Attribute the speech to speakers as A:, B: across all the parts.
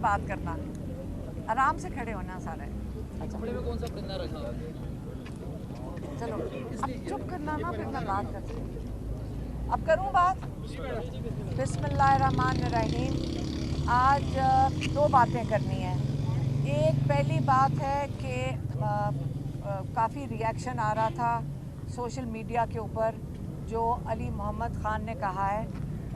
A: बात करना, आराम से खड़े होना सारे।
B: अच्छा, में कौन सा परिंदा रखा?
A: चलो अब चुप करना ना, फिर मैं बात करती हूँ। अब करूँ बात? बिस्मिल्लाहिर्रहमानिर्रहीम। आज दो बातें करनी हैं। एक पहली बात है कि काफ़ी रिएक्शन आ रहा था सोशल मीडिया के ऊपर जो अली मोहम्मद ख़ान ने कहा है,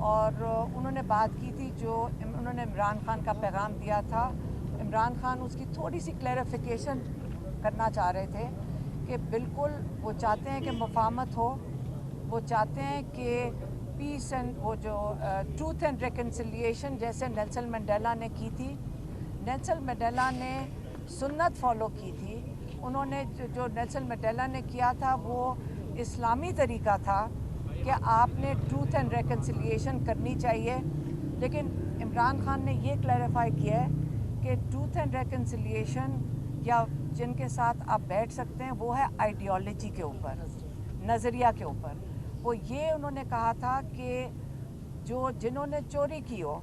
A: और उन्होंने बात की थी जो उन्होंने इमरान ख़ान का पैगाम दिया था। इमरान ख़ान उसकी थोड़ी सी क्लैरिफिकेशन करना चाह रहे थे कि बिल्कुल वो चाहते हैं कि मुफाहमत हो, वो चाहते हैं कि पीस एंड वो जो ट्रूथ एंड रिकन्सिलिएशन जैसे नेल्सन मंडेला ने की थी। नेल्सन मंडेला ने सुन्नत फॉलो की थी। उन्होंने जो नेल्सन मंडेला ने किया था वो इस्लामी तरीका था कि आपने ट्रूथ एंड रिकन्सिलिएशन करनी चाहिए, लेकिन इमरान ख़ान ने ये क्लैरिफाई किया है कि ट्रूथ एंड रिकन्सिलिएशन या जिनके साथ आप बैठ सकते हैं वो है आइडियोलॉजी के ऊपर, नज़रिया के ऊपर। वो ये उन्होंने कहा था कि जो जिन्होंने चोरी की हो,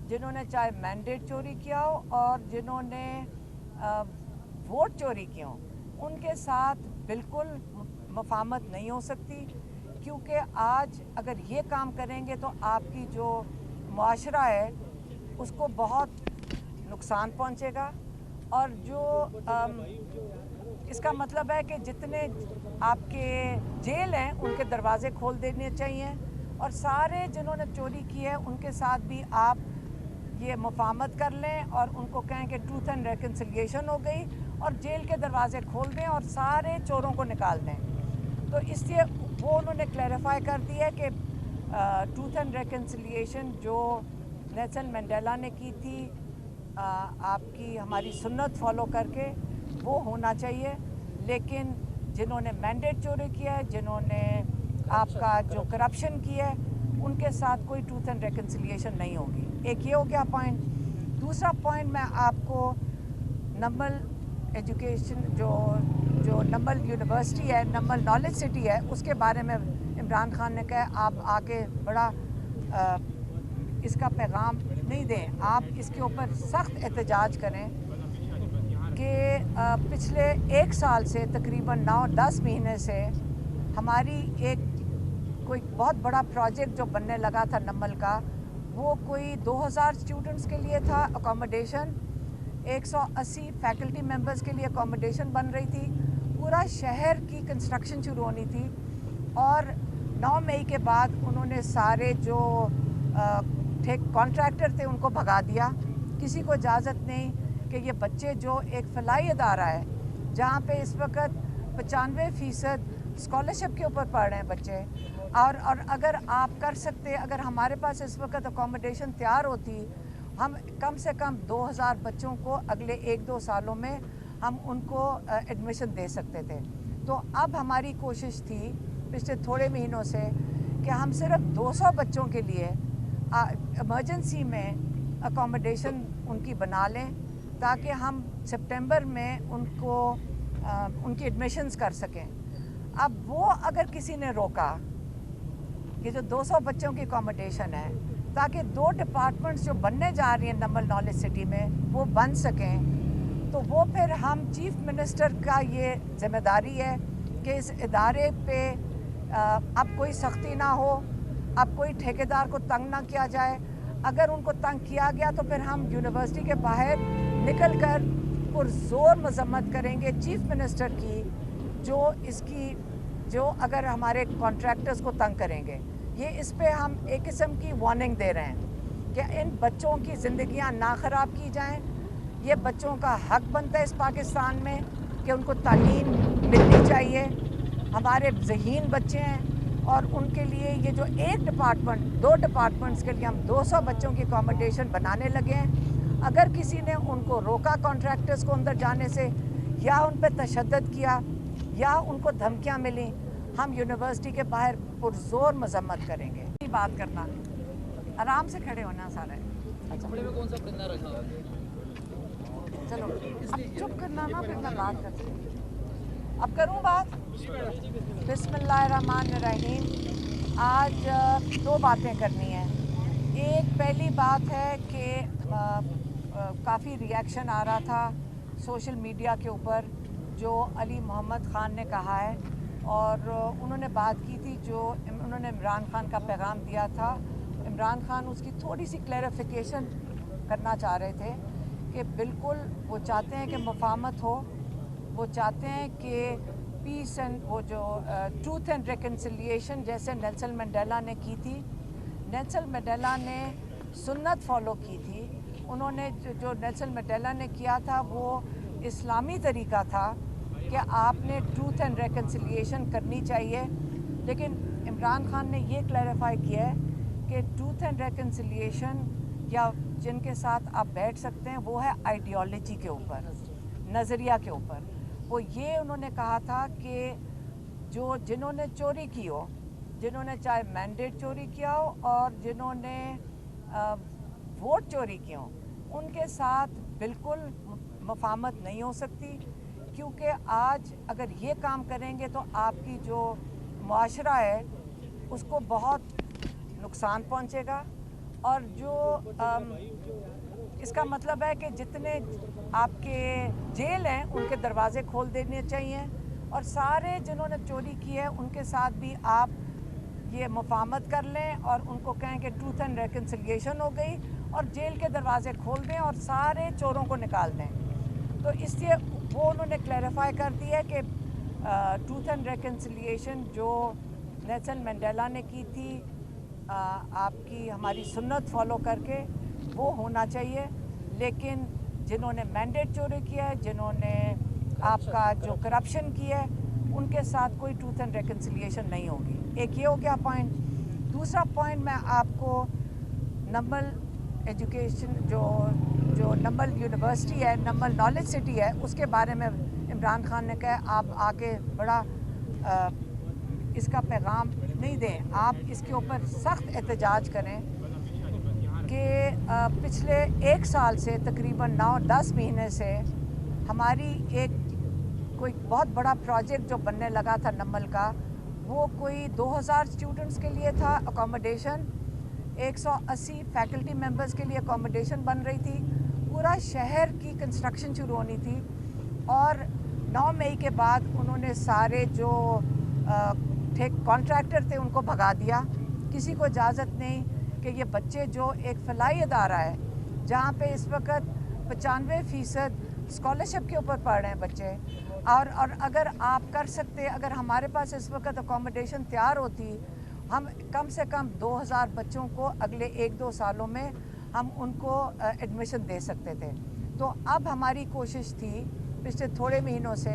A: जिन्होंने चाहे मैंडेट चोरी किया हो और जिन्होंने वोट चोरी किए हो, उनके साथ बिल्कुल मुफाहमत नहीं हो सकती, क्योंकि आज अगर ये काम करेंगे तो आपकी जो मुआशरा है उसको बहुत नुकसान पहुंचेगा। और जो इसका मतलब है कि जितने आपके जेल हैं उनके दरवाजे खोल देने चाहिए, और सारे जिन्होंने चोरी की है उनके साथ भी आप ये मुफाहमत कर लें और उनको कहें कि ट्रूथ एंड रिकन्सिलिएशन हो गई और जेल के दरवाजे खोल दें और सारे चोरों को निकाल दें। तो इसलिए वो उन्होंने क्लैरिफाई कर दिया कि ट्रूथ एंड रिकन्सिलिएशन जो नेल्सन मंडेला ने की थी आपकी हमारी सुन्नत फॉलो करके, वो होना चाहिए। लेकिन जिन्होंने मैंडेट चोरी किया है, जिन्होंने आपका जो करप्शन किया है, उनके साथ कोई ट्रूथ एंड रिकन्सिलिएशन नहीं होगी। एक ये हो गया पॉइंट। दूसरा पॉइंट मैं आपको नमल एजुकेशन जो नमल यूनिवर्सिटी है, नमल नॉलेज सिटी है, उसके बारे में इमरान ख़ान ने कहा आप आके बड़ा इसका पैगाम नहीं दें, आप इसके ऊपर सख्त एहतजाज करें कि पिछले एक साल से तकरीबन 9-10 महीने से हमारी एक कोई बहुत बड़ा प्रोजेक्ट जो बनने लगा था नमल का, वो कोई 2000 स्टूडेंट्स के लिए था अकोमोडेशन, 180 फैकल्टी मेंबर्स के लिए अकोमोडेशन बन रही थी, पूरा शहर की कंस्ट्रक्शन शुरू होनी थी। और 9 मई के बाद उन्होंने सारे जो कॉन्ट्रैक्टर थे उनको भगा दिया। किसी को इजाज़त नहीं कि ये बच्चे जो एक फलाई अदारा है जहाँ पे इस वक्त 95% स्कॉलरशिप के ऊपर पढ़ रहे हैं बच्चे, और अगर आप कर सकते, अगर हमारे पास इस वक्त अकोमोडेशन तैयार होती, हम कम से कम 2000 बच्चों को अगले 1-2 सालों में हम उनको एडमिशन दे सकते थे। तो अब हमारी कोशिश थी पिछले थोड़े महीनों से कि हम सिर्फ 200 बच्चों के लिए इमरजेंसी में अकोमोडेशन उनकी बना लें, ताकि हम सितंबर में उनको उनकी एडमिशन्स कर सकें। अब वो अगर किसी ने रोका कि जो 200 बच्चों की अकोमोडेशन है, ताकि 2 डिपार्टमेंट्स जो बनने जा रही हैं नमल नॉलेज सिटी में वो बन सकें, तो वो फिर हम चीफ मिनिस्टर का ये जिम्मेदारी है कि इस इदारे पे अब कोई सख्ती ना हो, अब कोई ठेकेदार को तंग ना किया जाए। अगर उनको तंग किया गया तो फिर हम यूनिवर्सिटी के बाहर निकल कर पुरजोर मजम्मत करेंगे चीफ मिनिस्टर की, जो अगर हमारे कॉन्ट्रैक्टर्स को तंग करेंगे। ये इस पे हम एक किस्म की वार्निंग दे रहे हैं कि इन बच्चों की ज़िंदगियां ना ख़राब की जाएं। ये बच्चों का हक बनता है इस पाकिस्तान में कि उनको तालीम मिलनी चाहिए। हमारे ज़हीन बच्चे हैं और उनके लिए ये जो एक डिपार्टमेंट, 2 डिपार्टमेंट्स के लिए हम 200 बच्चों की अकोमोडेशन बनाने लगे हैं। अगर किसी ने उनको रोका कॉन्ट्रैक्टर्स को अंदर जाने से, या उन पर तशद्दुद किया या उनको धमकियां मिली, हम यूनिवर्सिटी के बाहर पुरजोर मजम्मत करेंगे। बात करना, आराम से खड़े होना सारे।
B: अच्छा, में कौन सा परिंदा रखा?
A: चलो अब चुप करना ना, फिर मैं बात करती हूँ। अब करूँ बात? बिस्मिल्लाहिर्रहमानिर्रहीम। आज दो बातें करनी हैं। एक पहली बात है कि काफ़ी रिएक्शन आ रहा था सोशल मीडिया के ऊपर जो अली मोहम्मद ख़ान ने कहा है, और उन्होंने बात की थी जो उन्होंने इमरान ख़ान का पैगाम दिया था। इमरान ख़ान उसकी थोड़ी सी क्लैरिफिकेशन करना चाह रहे थे कि बिल्कुल वो चाहते हैं कि मुफाहमत हो, वो चाहते हैं कि पीस एंड वो जो ट्रूथ एंड रिकन्सिलिएशन जैसे नेल्सन मंडेला ने की थी। नेल्सन मंडेला ने सुन्नत फॉलो की थी। उन्होंने जो नेल्सन मंडेला ने किया था वो इस्लामी तरीका था कि आपने ट्रूथ एंड रिकन्सिलिएशन करनी चाहिए, लेकिन इमरान ख़ान ने ये क्लैरिफाई किया है कि ट्रूथ एंड रिकन्सिलिएशन या जिनके साथ आप बैठ सकते हैं वो है आइडियोलॉजी के ऊपर, नज़रिया के ऊपर। वो ये उन्होंने कहा था कि जिन्होंने चोरी की हो, जिन्होंने चाहे मैंडेट चोरी किया हो और जिन्होंने वोट चोरी किए हो, उनके साथ बिल्कुल मुफाहमत नहीं हो सकती, क्योंकि आज अगर ये काम करेंगे तो आपकी जो मुआशरा है उसको बहुत नुकसान पहुंचेगा। और जो इसका मतलब है कि जितने आपके जेल हैं उनके दरवाजे खोल देने चाहिए, और सारे जिन्होंने चोरी की है उनके साथ भी आप ये मुफाहमत कर लें और उनको कहें कि ट्रूथ एंड रिकन्सिलिएशन हो गई और जेल के दरवाजे खोल दें और सारे चोरों को निकाल दें। तो इसलिए वो उन्होंने क्लैरिफाई कर दिया है कि ट्रूथ एंड रिकन्सिलिएशन जो नेल्सन मंडेला ने की थी आपकी हमारी सुन्नत फॉलो करके वो होना चाहिए, लेकिन जिन्होंने मैंडेट चोरी किया है, जिन्होंने आपका जो करप्शन किया है, उनके साथ कोई ट्रूथ एंड रिकन्सिलिएशन नहीं होगी। एक ये हो गया पॉइंट। दूसरा पॉइंट मैं आपको नम्बल एजुकेशन जो नम्बल यूनिवर्सिटी है, नम्बल नॉलेज सिटी है, उसके बारे में इमरान ख़ान ने कहा आप आके बड़ा इसका पैगाम नहीं दें, आप इसके ऊपर सख्त एहतजाज करें कि पिछले 1 साल से तकरीबन 9-10 महीने से हमारी एक कोई बहुत बड़ा प्रोजेक्ट जो बनने लगा था नम्बल का, वो कोई 2000 स्टूडेंट्स के लिए था अकोमोडेशन, 180 फैकल्टी मेंबर्स के लिए अकोमोडेशन बन रही थी, पूरा शहर की कंस्ट्रक्शन शुरू होनी थी। और 9 मई के बाद उन्होंने सारे जो कॉन्ट्रैक्टर थे उनको भगा दिया। किसी को इजाज़त नहीं कि ये बच्चे जो एक फलाई अदारा है जहाँ पे इस वक्त 95% स्कॉलरशिप के ऊपर पढ़ रहे हैं बच्चे, और अगर आप कर सकते, अगर हमारे पास इस वक्त अकोमोडेशन तैयार होती, हम कम से कम 2000 बच्चों को अगले 1-2 सालों में हम उनको एडमिशन दे सकते थे। तो अब हमारी कोशिश थी पिछले थोड़े महीनों से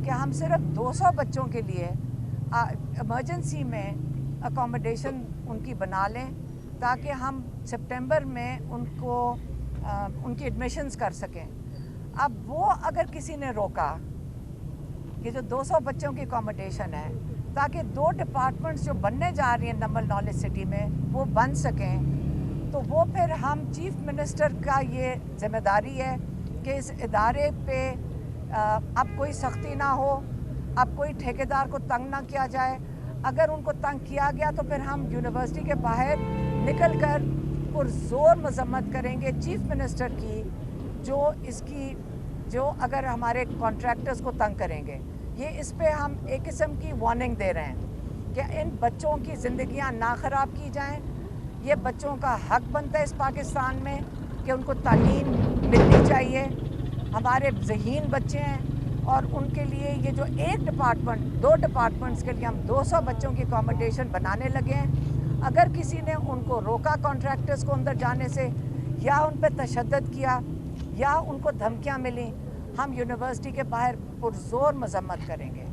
A: कि हम सिर्फ 200 बच्चों के लिए इमरजेंसी में अकोमोडेशन उनकी बना लें, ताकि हम सितंबर में उनको उनकी एडमिशन्स कर सकें। अब वो अगर किसी ने रोका कि जो 200 बच्चों की अकोमोडेशन है, ताकि 2 डिपार्टमेंट्स जो बनने जा रही हैं नम्बल नॉलेज सिटी में वो बन सकें, तो वो फिर हम चीफ मिनिस्टर का ये जिम्मेदारी है कि इस इदारे पे अब कोई सख्ती ना हो, अब कोई ठेकेदार को तंग ना किया जाए। अगर उनको तंग किया गया तो फिर हम यूनिवर्सिटी के बाहर निकल कर पुरजोर मजम्मत करेंगे चीफ मिनिस्टर की, जो अगर हमारे कॉन्ट्रैक्टर्स को तंग करेंगे। ये इस पे हम एक किस्म की वार्निंग दे रहे हैं कि इन बच्चों की ज़िंदगियां ना ख़राब की जाएं। ये बच्चों का हक बनता है इस पाकिस्तान में कि उनको तालीम मिलनी चाहिए। हमारे ज़हीन बच्चे हैं और उनके लिए ये जो 1 डिपार्टमेंट 2 डिपार्टमेंट्स के लिए हम 200 बच्चों की अकोमोडेशन बनाने लगे हैं। अगर किसी ने उनको रोका कॉन्ट्रैक्टर्स को अंदर जाने से, या उन पर तशद्दुद किया या उनको धमकियां मिली, हम यूनिवर्सिटी के बाहर पुरजोर मजम्मत करेंगे।